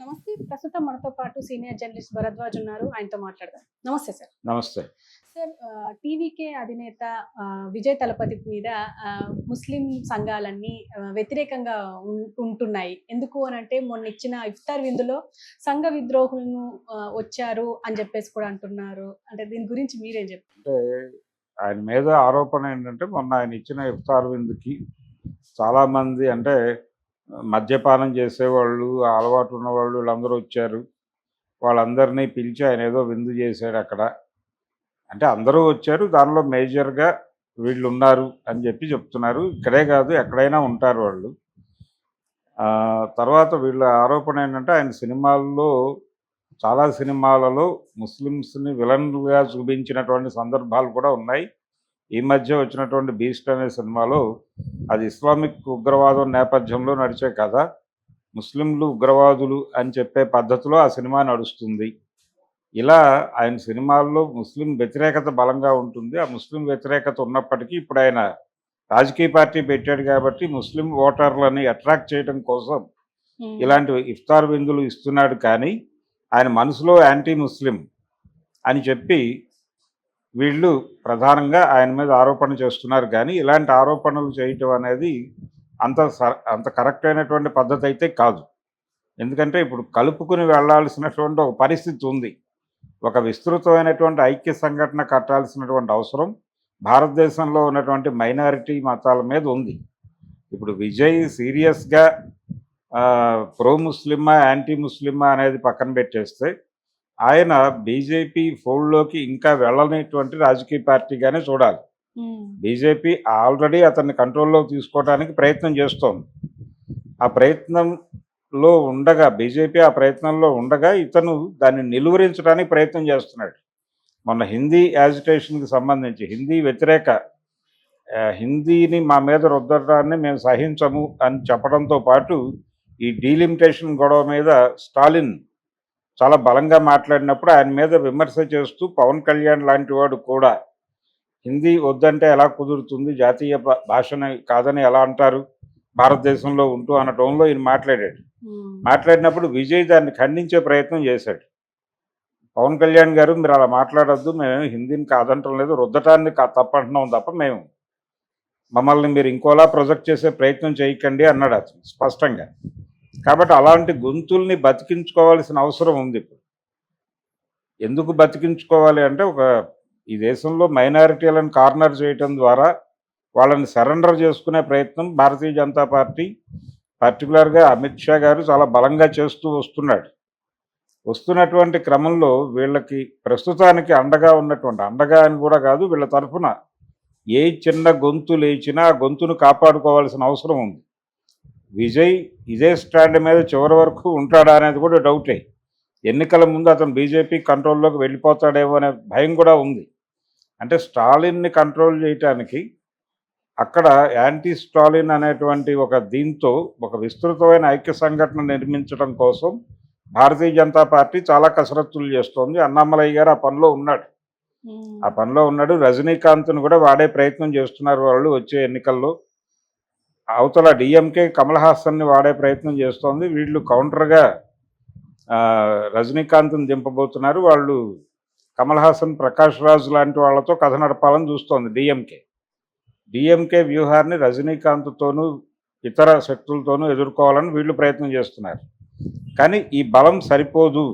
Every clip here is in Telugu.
నమస్తే. ప్రస్తుతం మనతో పాటు సీనియర్ జర్నలిస్ట్ భరద్వాజ్ ఉన్నారు. ఆయనతో మాట్లాడదాం. నమస్తే సార్. నమస్తే. సార్ టీవీకే అధినేత విజయ్ తలపతి మీద ముస్లిం సంఘాలన్నీ వ్యతిరేకంగా ఉంటున్నాయి. ఎందుకు అనంటే మొన్నిచ్చిన ఇఫ్తార్ విందులో సంఘ విద్రోహులను వచ్చారు అని చెప్పేసి కూడా అంటున్నారు. అంటే దీని గురించి మీరేం చెప్తారు? అంటే ఆయన మీద ఆరోపణ ఏంటంటే మొన్న ఆయన ఇచ్చిన ఇఫ్తార్ విందుకి చాలామంది అంటే మద్యపానం చేసేవాళ్ళు, అలవాటు ఉన్నవాళ్ళు వీళ్ళందరూ వచ్చారు. వాళ్ళందరినీ పిలిచి ఆయన ఏదో విందు చేశాడు అక్కడ. అంటే అందరూ వచ్చారు. దానిలో మేజర్‌గా వీళ్ళున్నారు అని చెప్తున్నారు. ఇక్కడే కాదు ఎక్కడైనా ఉంటారు వాళ్ళు. తర్వాత వీళ్ళ ఆరోపణ ఏంటంటే ఆయన సినిమాల్లో చాలా సినిమాలలో ముస్లిమ్స్‌ని విలన్లుగా చూపించినటువంటి సందర్భాలు కూడా ఉన్నాయి. ఈ మధ్య వచ్చినటువంటి బీస్ట్ అనే సినిమాలో అది ఇస్లామిక్ ఉగ్రవాదం నేపథ్యంలో నడిచే కథ. ముస్లింలు ఉగ్రవాదులు అని చెప్పే పద్ధతిలో ఆ సినిమా నడుస్తుంది. ఇలా ఆయన సినిమాల్లో ముస్లిం వ్యతిరేకత బలంగా ఉంటుంది. ఆ ముస్లిం వ్యతిరేకత ఉన్నప్పటికీ ఇప్పుడు ఆయన రాజకీయ పార్టీ పెట్టాడు కాబట్టి ముస్లిం ఓటర్లని అట్రాక్ట్ చేయడం కోసం ఇలాంటి ఇఫ్తార్ విందులు ఇస్తున్నాడు. కానీ ఆయన మనసులో యాంటీ ముస్లిం అని చెప్పి వీళ్ళు ప్రధానంగా ఆయన మీద ఆరోపణ చేస్తున్నారు. కానీ ఇలాంటి ఆరోపణలు చేయటం అనేది అంత కరెక్ట్ అయినటువంటి పద్ధతి అయితే కాదు. ఎందుకంటే ఇప్పుడు కలుపుకుని వెళ్లాల్సినటువంటి ఒక పరిస్థితి ఉంది. ఒక విస్తృతమైనటువంటి ఐక్య సంఘటన కట్టాల్సినటువంటి అవసరం భారతదేశంలో ఉన్నటువంటి మైనారిటీ మతాల మీద ఉంది. ఇప్పుడు విజయ్ సీరియస్గా ప్రో ముస్లిమా యాంటీ ముస్లిమా అనేది పక్కన పెట్టేస్తే ఆయన బీజేపీ ఫోల్డ్లోకి ఇంకా వెళ్ళనేటువంటి రాజకీయ పార్టీగానే చూడాలి. బీజేపీ ఆల్రెడీ అతన్ని కంట్రోల్లో తీసుకోవడానికి ప్రయత్నం చేస్తోంది. ఆ ప్రయత్నంలో ఉండగా బీజేపీ ఆ ప్రయత్నంలో ఉండగా ఇతను దాన్ని నిలువరించడానికి ప్రయత్నం చేస్తున్నాడు. మొన్న హిందీ యాజిటేషన్కి సంబంధించి హిందీ వ్యతిరేక హిందీని మా మీద రుద్దడాన్ని మేము సహించము అని చెప్పడంతో పాటు ఈ డీలిమిటేషన్ గొడవ మీద స్టాలిన్ చాలా బలంగా మాట్లాడినప్పుడు ఆయన మీద విమర్శ చేస్తూ పవన్ కళ్యాణ్ లాంటి వాడు కూడా హిందీ వద్దంటే ఎలా కుదురుతుంది, జాతీయ భాషని కాదని ఎలా అంటారు భారతదేశంలో ఉంటూ అన్న టోన్లో ఈయన మాట్లాడినప్పుడు విజయ్ దాన్ని ఖండించే ప్రయత్నం చేశాడు. పవన్ కళ్యాణ్ గారు మీరు అలా మాట్లాడొద్దు, మేము హిందీని కాదంటం లేదు, రుద్దటాన్ని తప్పంటున్నాం తప్ప మమ్మల్ని మీరు ఇంకోలా ప్రొజెక్ట్ చేసే ప్రయత్నం చేయకండి అన్నాడు అతను స్పష్టంగా. కాబట్టి అలాంటి గొంతుల్ని బతికించుకోవాల్సిన అవసరం ఉంది. ఇప్పుడు ఎందుకు బతికించుకోవాలి అంటే ఈ దేశంలో మైనారిటీలను కార్నర్ చేయటం ద్వారా వాళ్ళని సరెండర్ చేసుకునే ప్రయత్నం భారతీయ జనతా పార్టీ పర్టికులర్గా అమిత్ షా గారు చాలా బలంగా చేస్తూ వస్తున్నటువంటి క్రమంలో వీళ్ళకి ప్రస్తుతానికి అండగా అని కూడా కాదు, వీళ్ళ తరఫున ఏ చిన్న గొంతు లేచినా ఆ గొంతును కాపాడుకోవాల్సిన అవసరం ఉంది. విజయ్ ఇదే స్టాండ్ మీద చివరి వరకు ఉంటాడా అనేది కూడా డౌటే. ఎన్నికల ముందు అతను బీజేపీ కంట్రోల్లోకి వెళ్ళిపోతాడేమో అనే భయం కూడా ఉంది. అంటే స్టాలిన్ని కంట్రోల్ చేయటానికి అక్కడ యాంటీ స్టాలిన్ అనేటువంటి దీంతో ఒక విస్తృతమైన ఐక్య సంఘటన నిర్మించడం కోసం భారతీయ జనతా పార్టీ చాలా కసరత్తులు చేస్తోంది. అన్నామలయ్య గారు ఆ పనిలో ఉన్నాడు. రజనీకాంత్ను కూడా వాడే ప్రయత్నం చేస్తున్నారు వాళ్ళు వచ్చే ఎన్నికల్లో. అవతల డిఎంకే కమల్ హాసన్ని వాడే ప్రయత్నం చేస్తోంది. వీళ్ళు కౌంటర్గా రజనీకాంత్ని దింపబోతున్నారు. వాళ్ళు కమల్ హాసన్, ప్రకాష్ రాజ్ లాంటి వాళ్ళతో కథ నడపాలని చూస్తోంది డిఎంకే వ్యూహాన్ని రజనీకాంత్తోనూ ఇతర శక్తులతోనూ ఎదుర్కోవాలని వీళ్ళు ప్రయత్నం చేస్తున్నారు. కానీ ఈ బలం సరిపోదు,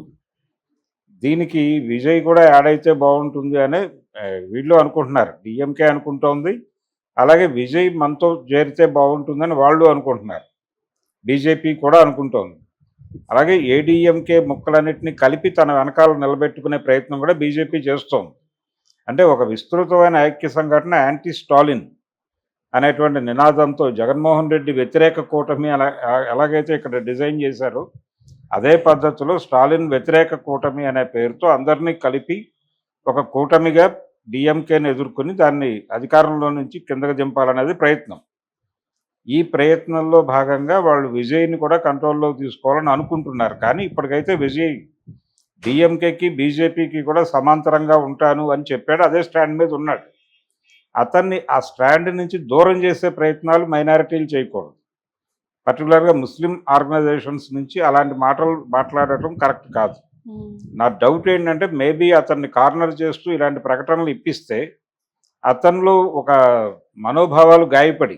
దీనికి విజయ్ కూడా యాడ్ అయితే బాగుంటుంది అనే వీళ్ళు అనుకుంటున్నారు. డిఎంకే అనుకుంటోంది, అలాగే విజయ్ మనతో చేరితే బాగుంటుందని వాళ్ళు అనుకుంటున్నారు. బీజేపీ కూడా అనుకుంటోంది. అలాగే ఏడీఎంకే ముక్కలన్నింటినీ కలిపి తన వెనకాల నిలబెట్టుకునే ప్రయత్నం కూడా బీజేపీ చేస్తోంది. అంటే ఒక విస్తృతమైన ఐక్య సంఘటన యాంటీ స్టాలిన్ అనేటువంటి నినాదంతో జగన్మోహన్ రెడ్డి వ్యతిరేక కూటమి ఎలాగైతే ఇక్కడ డిజైన్ చేశారో అదే పద్ధతిలో స్టాలిన్ వ్యతిరేక కూటమి అనే పేరుతో అందరినీ కలిపి ఒక కూటమిగా డిఎంకేని ఎదుర్కొని దాన్ని అధికారంలో నుంచి కిందకు దింపాలనేది ప్రయత్నం. ఈ ప్రయత్నంలో భాగంగా వాళ్ళు విజయ్ని కూడా కంట్రోల్లో తీసుకోవాలని అనుకుంటున్నారు. కానీ ఇప్పటికైతే విజయ్ డిఎంకేకి బీజేపీకి కూడా సమాంతరంగా ఉంటాను అని చెప్పాడు. అదే స్టాండ్ మీద ఉన్నాడు. అతన్ని ఆ స్టాండ్ నుంచి దూరం చేసే ప్రయత్నాలు మైనారిటీలు చేయకూడదు. పర్టికులర్గా ముస్లిం ఆర్గనైజేషన్స్ నుంచి అలాంటి మాటలు మాట్లాడటం కరెక్ట్ కాదు. నా డౌట్ ఏంటంటే మేబీ అతన్ని కార్నర్ చేస్తూ ఇలాంటి ప్రకటనలు ఇప్పిస్తే అతనిలో ఒక మనోభావాలు గాయపడి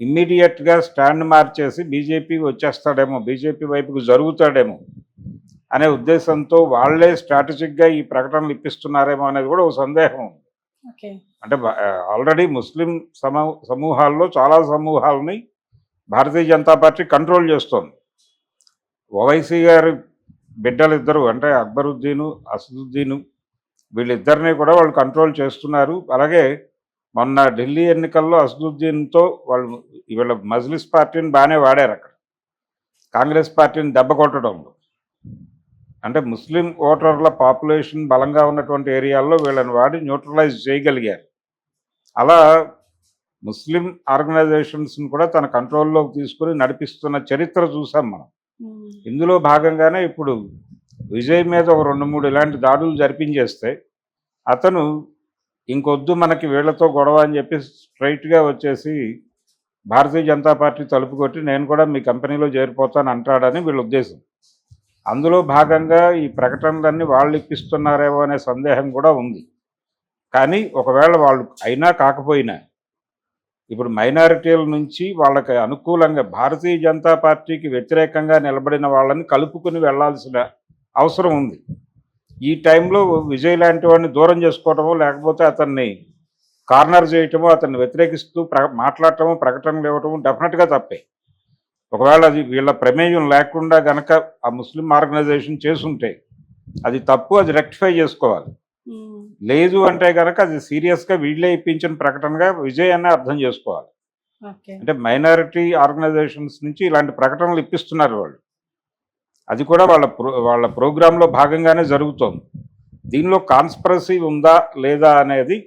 ఇమ్మీడియట్గా స్టాండ్ మార్చేసి బీజేపీకి వచ్చేస్తాడేమో, బీజేపీ వైపుకు జరుగుతాడేమో అనే ఉద్దేశంతో వాళ్ళే స్ట్రాటజిక్గా ఈ ప్రకటనలు ఇప్పిస్తున్నారేమో అనేది కూడా ఒక సందేహం ఉంది. ఓకే. అంటే ఆల్రెడీ ముస్లిం సమూహాల్లో చాలా సమూహాలని భారతీయ జనతా పార్టీ కంట్రోల్ చేస్తోంది. ఓవైసీ గారి బిడ్డలిద్దరూ అంటే అక్బరుద్దీను, అసదుద్దీను వీళ్ళిద్దరినీ కూడా వాళ్ళు కంట్రోల్ చేస్తున్నారు. అలాగే మొన్న ఢిల్లీ ఎన్నికల్లో అసదుద్దీన్తో వాళ్ళు వీళ్ళ మజ్లిస్ పార్టీని బాగానే వాడారు అక్కడ, కాంగ్రెస్ పార్టీని దెబ్బ కొట్టడంలో. అంటే ముస్లిం ఓటర్ల పాపులేషన్ బలంగా ఉన్నటువంటి ఏరియాల్లో వీళ్ళని వాడి న్యూట్రలైజ్ చేయగలిగారు. అలా ముస్లిం ఆర్గనైజేషన్స్ని కూడా తన కంట్రోల్లోకి తీసుకుని నడిపిస్తున్న చరిత్ర చూసాం మనం. ఇందులో భాగంగానే ఇప్పుడు విజయ్ మీద ఒక 2-3 ఇలాంటి దాడులు జరిపించేస్తే అతను ఇంకొద్దు మనకి వీళ్ళతో గొడవ అని చెప్పి స్ట్రైట్గా వచ్చేసి భారతీయ జనతా పార్టీ తలుపు కొట్టి నేను కూడా మీ కంపెనీలో చేరిపోతాను అంటాడని వీళ్ళ ఉద్దేశం. అందులో భాగంగా ఈ ప్రకటనలన్నీ వాళ్ళు ఇప్పిస్తున్నారేమో అనే సందేహం కూడా ఉంది. కానీ ఒకవేళ వాళ్ళు అయినా కాకపోయినా ఇప్పుడు మైనారిటీల నుంచి వాళ్ళకి అనుకూలంగా భారతీయ జనతా పార్టీకి వ్యతిరేకంగా నిలబడిన వాళ్ళని కలుపుకుని వెళ్లాల్సిన అవసరం ఉంది. ఈ టైంలో విజయ్ లాంటి వాడిని దూరం చేసుకోవటమో లేకపోతే అతన్ని కార్నర్ చేయటమో, అతన్ని వ్యతిరేకిస్తూ మాట్లాడటమో, ప్రకటనలు ఇవ్వటమో డెఫినెట్గా తప్పే. ఒకవేళ అది వీళ్ళ ప్రమేయం లేకుండా గనక ఆ ముస్లిం ఆర్గనైజేషన్ చేసుంటే అది తప్పు, అది రెక్టిఫై చేసుకోవాలి. లేదు అంటే కనుక అది సీరియస్గా వీళ్ళే ఇప్పించిన ప్రకటనగా విజయ్ అనే అర్థం చేసుకోవాలి. అంటే మైనారిటీ ఆర్గనైజేషన్స్ నుంచి ఇలాంటి ప్రకటనలు ఇప్పిస్తున్నారు వాళ్ళు. అది కూడా వాళ్ళ ప్రోగ్రాంలో భాగంగానే జరుగుతోంది. దీనిలో కాన్స్పిరసీ ఉందా లేదా అనేది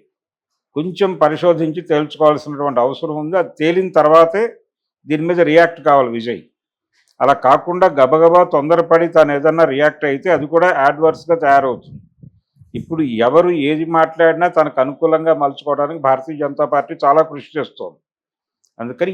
కొంచెం పరిశోధించి తేల్చుకోవాల్సినటువంటి అవసరం ఉంది. అది తేలిన తర్వాతే దీని మీద రియాక్ట్ కావాలి విజయ్. అలా కాకుండా గబగబా తొందరపడి తను ఏదన్నా రియాక్ట్ అయితే అది కూడా యాడ్వర్స్గా తయారవుతుంది. ఇప్పుడు ఎవరు ఏది మాట్లాడినా తనకు అనుకూలంగా మలుచుకోవడానికి భారతీయ జనతా పార్టీ చాలా కృషి చేస్తోంది. అందుకని